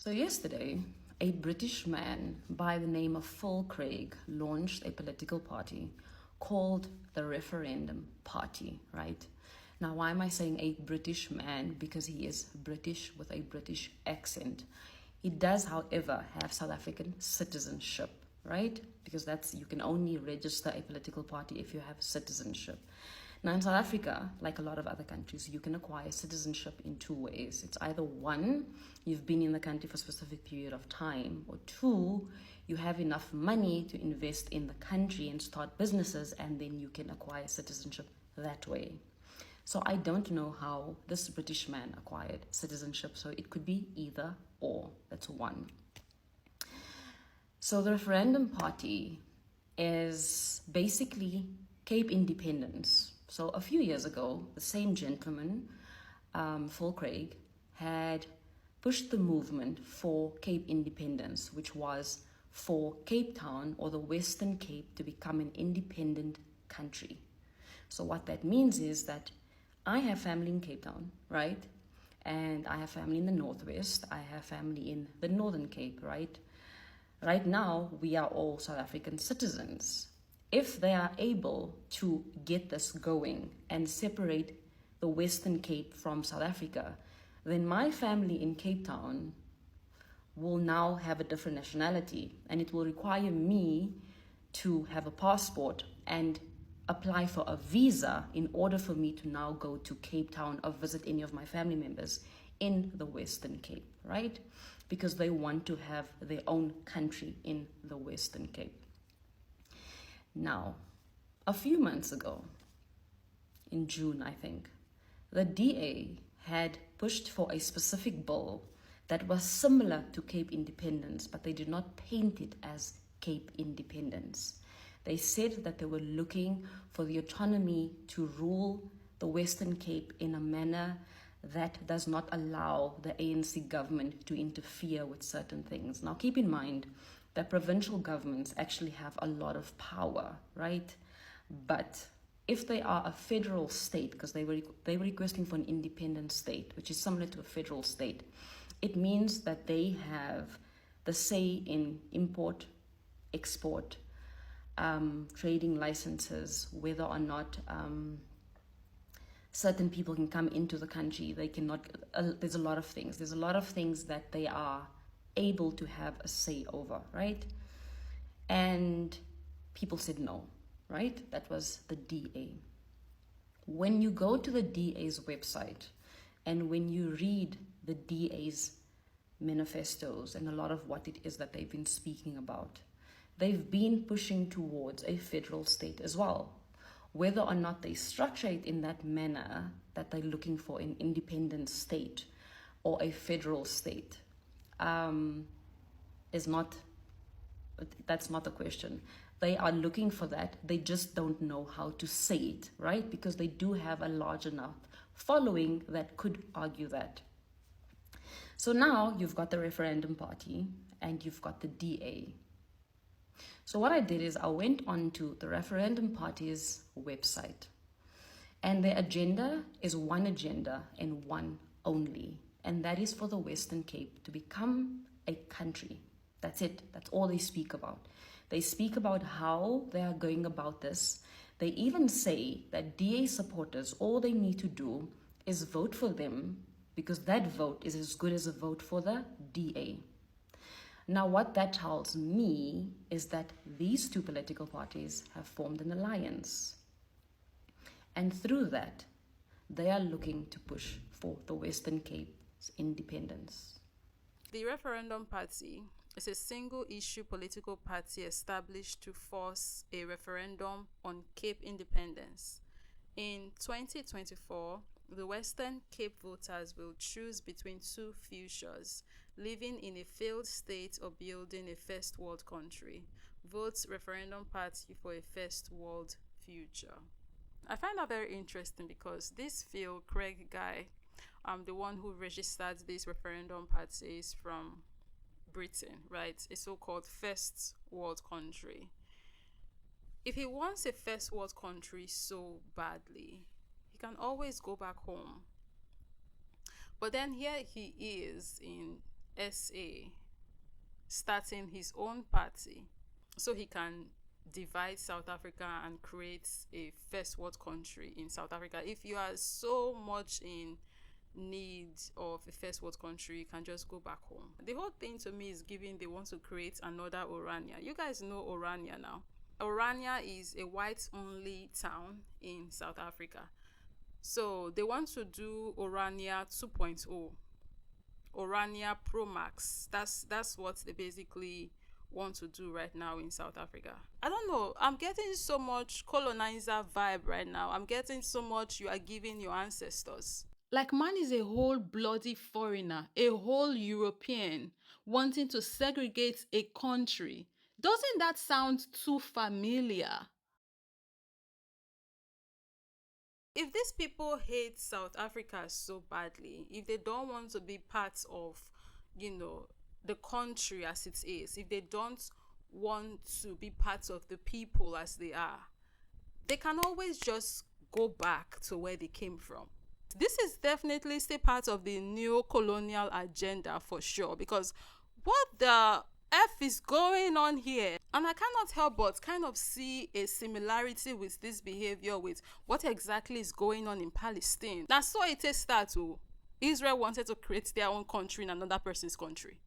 So yesterday, a British man by the name of Phil Craig launched a political party called the Referendum Party, right? Now, why am I saying a British man? Because he is British with a British accent. He does, however, have South African citizenship, right? Because you can only register a political party if you have citizenship. Now, in South Africa, like a lot of other countries, you can acquire citizenship in two ways. It's either one, you've been in the country for a specific period of time, or two, you have enough money to invest in the country and start businesses, and then you can acquire citizenship that way. So I don't know how this British man acquired citizenship, so it could be either or. That's one. So the Referendum Party is basically Cape Independence. So a few years ago, the same gentleman, Phil Craig, had pushed the movement for Cape Independence, which was for Cape Town or the Western Cape to become an independent country. So what that means is that I have family in Cape Town, right? And I have family in the Northwest. I have family in the Northern Cape, right? Right now, we are all South African citizens. If they are able to get this going and separate the Western Cape from South Africa, then my family in Cape Town will now have a different nationality, and it will require me to have a passport and apply for a visa in order for me to now go to Cape Town or visit any of my family members in the Western Cape, right? Because they want to have their own country in the Western Cape. Now, a few months ago, in June, I think, the DA had pushed for a specific bill that was similar to Cape Independence, but they did not paint it as Cape Independence. They said that they were looking for the autonomy to rule the Western Cape in a manner that does not allow the ANC government to interfere with certain things. Now, keep in mind that provincial governments actually have a lot of power, right? But if they are a federal state, because they were requesting for an independent state, which is similar to a federal state, it means that they have the say in import, export, trading licenses, whether or not certain people can come into the country. They cannot, there's a lot of things. There's a lot of things that they are able to have a say over, right? And people said no, right? That was the DA. When you go to the DA's website and when you read the DA's manifestos and a lot of what it is that they've been speaking about, they've been pushing towards a federal state as well. Whether or not they structure it in that manner that they're looking for, an independent state or a federal state, that's not the question. They are looking for that. They just don't know how to say it, right? Because they do have a large enough following that could argue that. So now you've got the Referendum Party and you've got the DA. So what I did is I went onto the Referendum Party's website, and their agenda is one agenda and one only, and that is for the Western Cape to become a country. That's it. That's all they speak about. They speak about how they are going about this. They even say that DA supporters, all they need to do is vote for them, because that vote is as good as a vote for the DA. Now, what that tells me is that these two political parties have formed an alliance. And through that, they are looking to push for the Western Cape's independence. The Referendum Party is a single-issue political party established to force a referendum on Cape independence. In 2024, the Western Cape voters will choose between two futures: living in a failed state or building a first world country. Vote Referendum Party for a first world future. I find that very interesting because this Phil Craig guy, the one who registered this referendum party, is from Britain, right? A so-called first world country. If he wants a first world country so badly, he can always go back home. But then here he is in SA starting his own party so he can divide South Africa and create a first world country in South Africa. If you are so much in need of a first world country, you can just go back home. The whole thing to me is giving they want to create another Orania. You guys know Orania now. Orania is a white only town in South Africa. So they want to do Orania 2.0, Orania Pro Max. That's what they basically want to do right now in South Africa. I don't know. I'm getting so much colonizer vibe right now. I'm getting so much you are giving your ancestors. Like, man is a whole bloody foreigner, a whole European, wanting to segregate a country. Doesn't that sound too familiar? If these people hate South Africa so badly, if they don't want to be part of, the country as it is, if they don't want to be part of the people as they are, they can always just go back to where they came from. This is definitely still part of the neocolonial agenda for sure, because what the F is going on here? And I cannot help but kind of see a similarity with this behavior with what exactly is going on in Palestine. Now, so it is start to Israel wanted to create their own country in another person's country.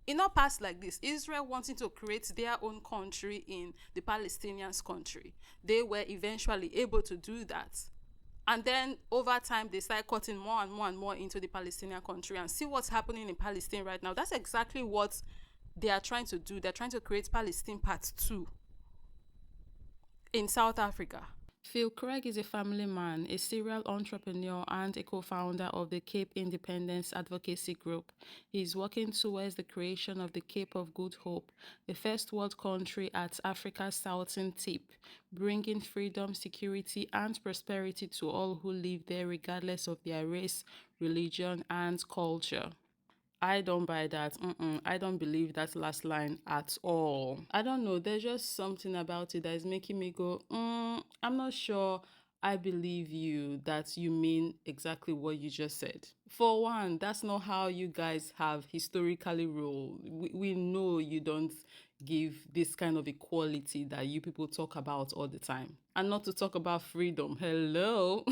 It not passed like this. Israel wanting to create their own country in the Palestinians' country. They were eventually able to do that. And then over time, they start cutting more and more and more into the Palestinian country, and see what's happening in Palestine right now. That's exactly what they are trying to do. They're trying to create Palestine Part 2 in South Africa. Phil Craig is a family man, a serial entrepreneur, and a co-founder of the Cape Independence Advocacy Group. He is working towards the creation of the Cape of Good Hope, the first world country at Africa's southern tip, bringing freedom, security, and prosperity to all who live there regardless of their race, religion, and culture. I don't buy that. I don't believe that last line at all. I don't know. There's just something about it that is making me go, I'm not sure I believe you that you mean exactly what you just said. For one, that's not how you guys have historically rolled. We know you don't give this kind of equality that you people talk about all the time. And not to talk about freedom. Hello.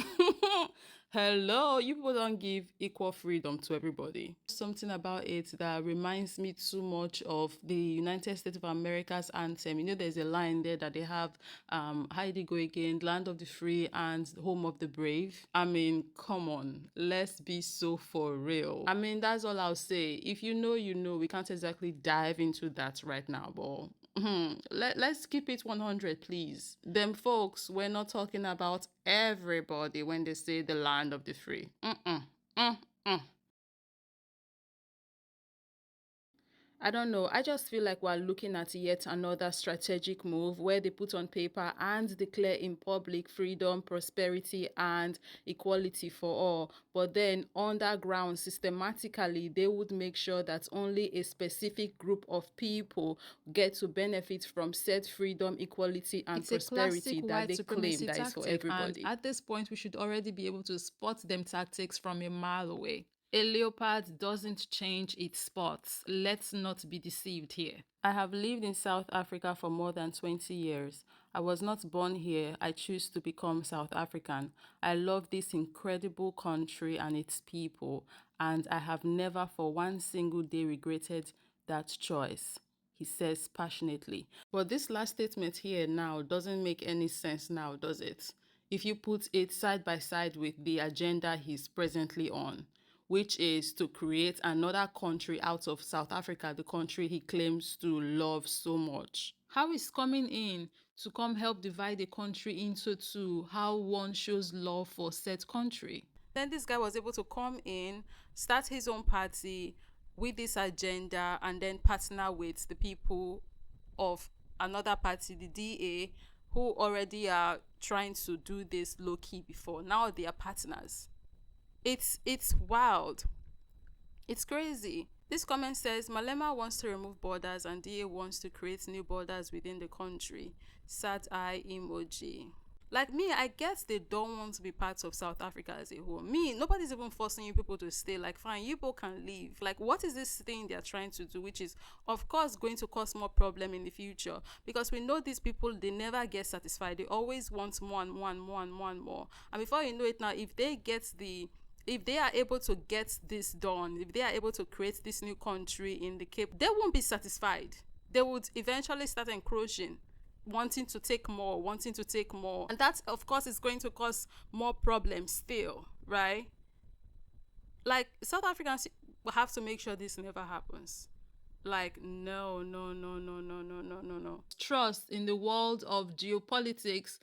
Hello, you people don't give equal freedom to everybody. Something about it that reminds me too much of the United States of America's anthem. There's a line there that they have, Heidi go again, land of the free and home of the brave. I mean, come on, let's be so for real. I mean, that's all I'll say. If you know, we can't exactly dive into that right now, but let's keep it 100, please. Them folks, we're not talking about everybody when they say the land of the free. I don't know. I just feel like we're looking at yet another strategic move where they put on paper and declare in public freedom, prosperity, and equality for all. But then underground, systematically, they would make sure that only a specific group of people get to benefit from said freedom, equality, and prosperity that they claim that is for everybody. And at this point, we should already be able to spot them tactics from a mile away. A leopard doesn't change its spots. Let's not be deceived here. I have lived in South Africa for more than 20 years. I was not born here. I choose to become South African. I love this incredible country and its people, and I have never for one single day regretted that choice, he says passionately. But this last statement here now doesn't make any sense now, does it? If you put it side by side with the agenda he's presently on, which is to create another country out of South Africa, the country he claims to love so much. How is coming in to come help divide the country into two, how one shows love for said country? Then this guy was able to come in, start his own party with this agenda, and then partner with the people of another party, the DA, who already are trying to do this low-key before. Now they are partners. It's wild. It's crazy. This comment says Malema wants to remove borders and DA wants to create new borders within the country. Sad eye emoji. Like me, I guess they don't want to be part of South Africa as a whole. Me, nobody's even forcing you people to stay. Like, fine, you people can leave. Like, what is this thing they're trying to do, which is, of course, going to cause more problem in the future? Because we know these people, they never get satisfied. They always want more and more and more and more and more. And before you know it now, if they are able to get this done, if they are able to create this new country in the Cape, they won't be satisfied. They would eventually start encroaching, wanting to take more, wanting to take more. And that, of course, is going to cause more problems still, right? Like, South Africans will have to make sure this never happens. Like, no, no, no, no, no, no, no, no, no. Trust in the world of geopolitics,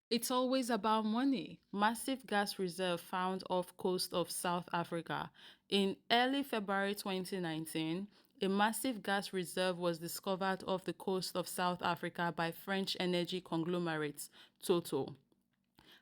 it's always about money. Massive gas reserve found off coast of South Africa. In early February 2019, a massive gas reserve was discovered off the coast of South Africa by French energy conglomerate Total.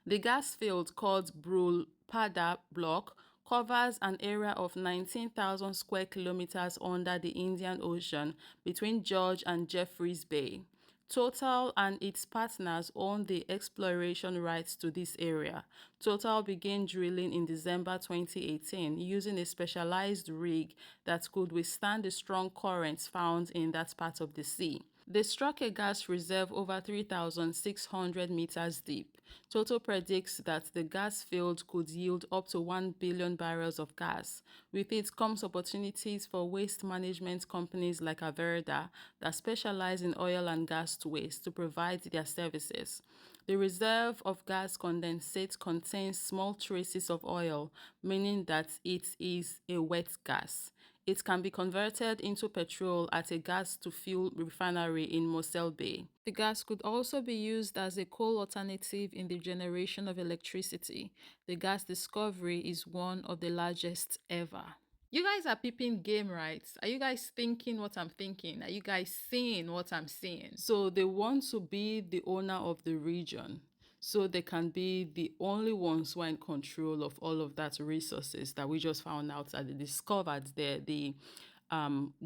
The gas field, called Brulpadda Block, covers an area of 19,000 square kilometers under the Indian Ocean between George and Jeffreys Bay. Total and its partners own the exploration rights to this area. Total began drilling in December 2018 using a specialized rig that could withstand the strong currents found in that part of the sea. They struck a gas reserve over 3,600 meters deep. Total predicts that the gas field could yield up to 1 billion barrels of gas. With it comes opportunities for waste management companies like Averda that specialize in oil and gas waste to provide their services. The reserve of gas condensate contains small traces of oil, meaning that it is a wet gas. It can be converted into petrol at a gas-to-fuel refinery in Mossel Bay. The gas could also be used as a coal alternative in the generation of electricity. The gas discovery is one of the largest ever. You guys are peeping game, right? Are you guys thinking what I'm thinking? Are you guys seeing what I'm seeing? So they want to be the owner of the region, so they can be the only ones who are in control of all of that resources that we just found out that they discovered there, the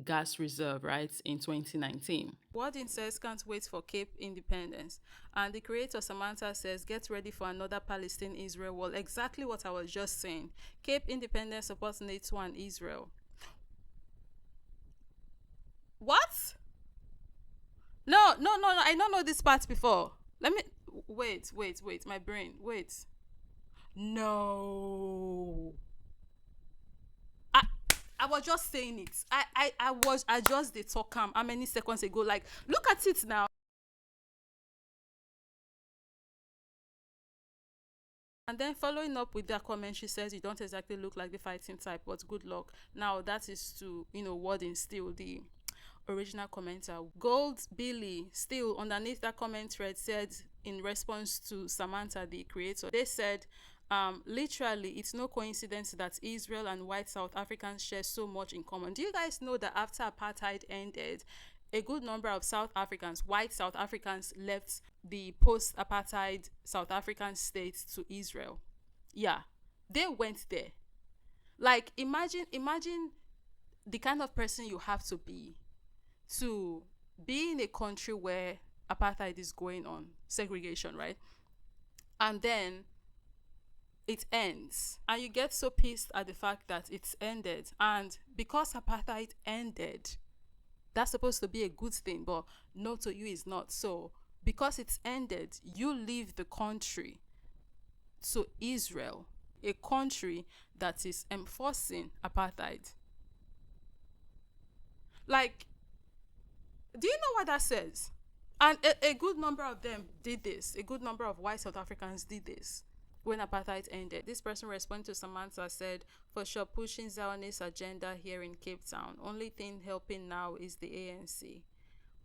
gas reserve, right, in 2019. Wardin says can't wait for Cape independence. And the creator Samantha says get ready for another Palestine-Israel war. Exactly what I was just saying. Cape independence supports NATO and Israel. What? No, no, no, no. I don't know this part before. Let me wait. My brain. Wait. No. I was just saying it. I just did talk how many seconds ago. Like, look at it now. And then following up with that comment, she says, you don't exactly look like the fighting type, but good luck. Now, that is to, Warden still, the original commenter. Gold Billy, still underneath that comment thread, said in response to Samantha, the creator, they said, literally, it's no coincidence that Israel and white South Africans share so much in common. Do you guys know that after apartheid ended, a good number of South Africans, white South Africans, left the post-apartheid South African states to Israel? Yeah, they went there. Like, imagine the kind of person you have to be in a country where apartheid is going on, segregation, right? And then it ends, and you get so pissed at the fact that it's ended. And because apartheid ended, that's supposed to be a good thing, but no, to you is not. So because it's ended, you leave the country to Israel, a country that is enforcing apartheid. Like, do you know what that says? And a good number of them did this. A good number of white South Africans did this when apartheid ended. This person responding to Samantha said, for sure, pushing Zionist agenda here in Cape Town. Only thing helping now is the ANC.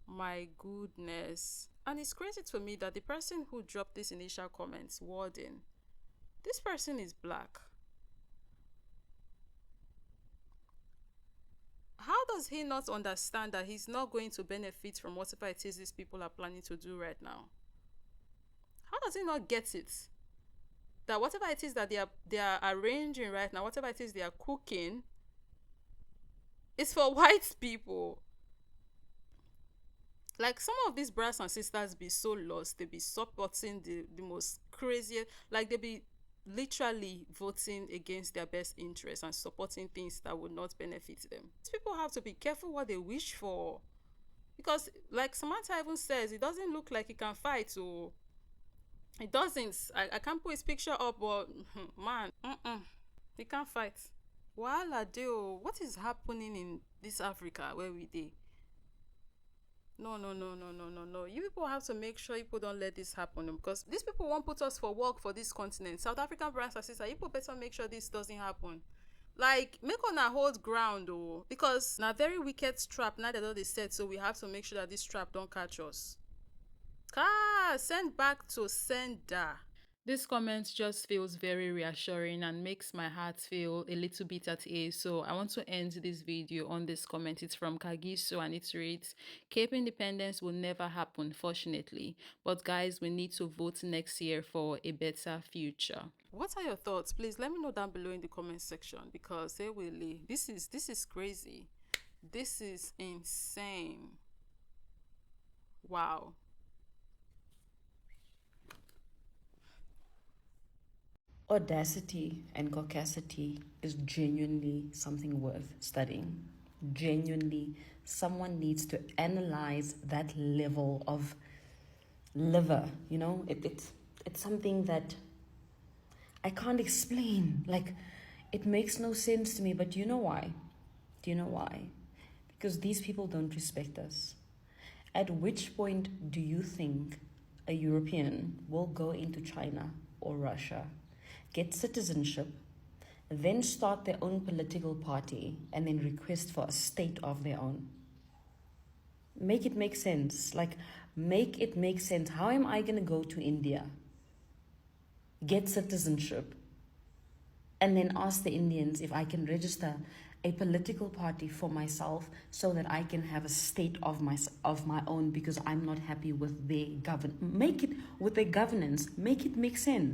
My goodness. And it's crazy to me that the person who dropped this initial comments, Warden, this person is black. How does he not understand that he's not going to benefit from whatever it is these people are planning to do right now? How does he not get it? That whatever it is that they are arranging right now, whatever it is they are cooking, is for white people. Like, some of these brothers and sisters be so lost, they be supporting the most craziest, like they be literally voting against their best interests and supporting things that would not benefit them. These people have to be careful what they wish for, because like Samantha even says, it doesn't look like he can fight. So it doesn't. I can't put his picture up, but man, he can't fight. Wahala dey o. What is happening in this Africa where we dey? No, no, no, no, no, no, no. You people have to make sure you people don't let this happen, because these people won't put us for work for this continent. South African brothers and sisters, you people better make sure this doesn't happen. Like, make una hold ground, oh, because na very wicked trap now that they said, so we have to make sure that this trap don't catch us. Send back to sender. This comment just feels very reassuring and makes my heart feel a little bit at ease. So I want to end this video on this comment. It's from Kagiso and it reads, Cape independence will never happen, fortunately. But guys, we need to vote next year for a better future. What are your thoughts? Please let me know down below in the comment section, because this is crazy. This is insane. Wow. Audacity and caucasity is genuinely something worth studying. Genuinely, someone needs to analyze that level of liver. You know, it's something that I can't explain. Like, it makes no sense to me. But do you know why? Do you know why? Because these people don't respect us. At which point do you think a European will go into China or Russia, get citizenship, then start their own political party, and then request for a state of their own? Make it make sense. Like, make it make sense. How am I going to go to India, get citizenship, and then ask the Indians if I can register a political party for myself so that I can have a state of my own, because I'm not happy with their make it with their governance, make it make sense.